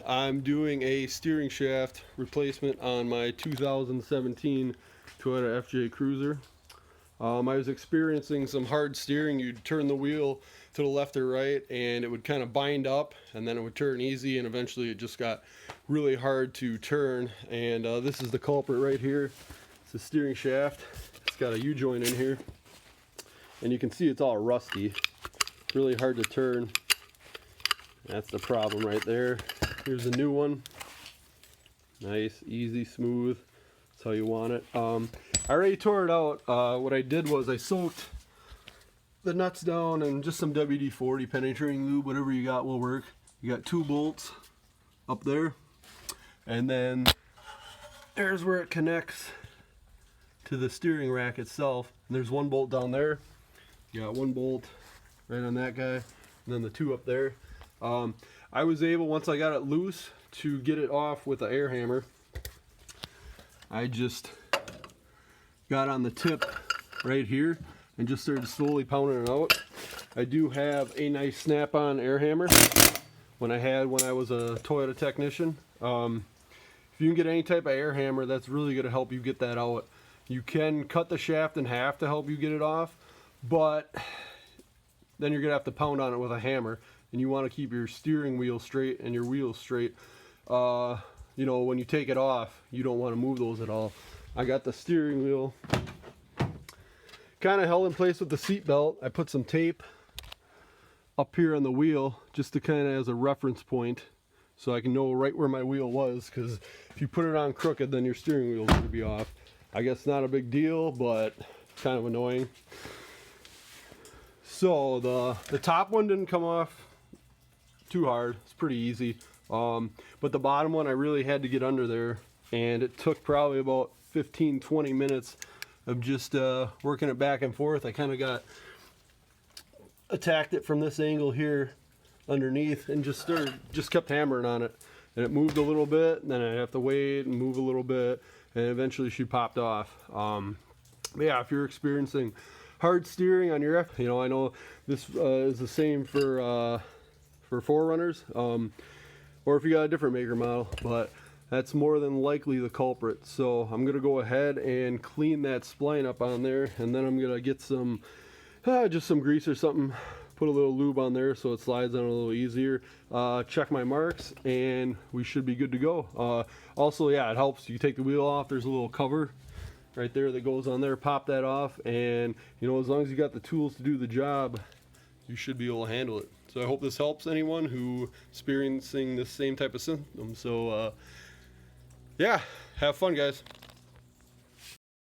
I'm doing a steering shaft replacement on my 2017 Toyota FJ Cruiser. I was experiencing some hard steering. You'd turn the wheel to the left or right and it would kind of bind up, and then it would turn easy, and eventually it just got really hard to turn. And this is the culprit right here. It's a steering shaft. It's got a U-joint in here, and you can see it's all rusty. Really hard to turn. That's the problem right there. Here's a new one. Nice, easy, smooth. That's how you want it. I already tore it out. What I did was I soaked the nuts down and just some WD-40 penetrating lube. Whatever you got will work. You got 2 bolts up there, and then there's where it connects to the steering rack itself. And there's 1 bolt down there. You got 1 bolt right on that guy, and then the 2 up there. I was able, once I got it loose, to get it off with an air hammer. I just got on the tip right here and just started slowly pounding it out. I do have a nice snap-on air hammer when I was a Toyota technician. If you can get any type of air hammer, that's really going to help you get that out. You can cut the shaft in half to help you get it off, but then you're going to have to pound on it with a hammer, and you want to keep your steering wheel straight and your wheels straight. You know, when you take it off, you don't want to move those at all. I got the steering wheel kind of held in place with the seat belt. I put some tape up here on the wheel just to kind of as a reference point, so I can know right where my wheel was, because if you put it on crooked, then your steering wheel is going to be off. I guess not a big deal, but kind of annoying. So the top one didn't come off too hard. It's pretty easy. But the bottom one, I really had to get under there, and it took probably about 15-20 minutes of just working it back and forth. I kind of attacked it from this angle here underneath and just kept hammering on it, and it moved a little bit, and then I'd have to wait and move a little bit, and eventually she popped off. But yeah, if you're experiencing hard steering on your, you know, I know this is the same for 4Runners, or if you got a different maker model, but that's more than likely the culprit. So I'm gonna go ahead and clean that spline up on there, and then I'm gonna get some just some grease or something, put a little lube on there so it slides on a little easier, check my marks, and we should be good to go. Also, yeah, it helps. You take the wheel off, there's a little cover right there that goes on there. Pop that off, and you know, as long as you got the tools to do the job, you should be able to handle it. So I hope this helps anyone who experiencing the same type of symptoms. So yeah, have fun, guys.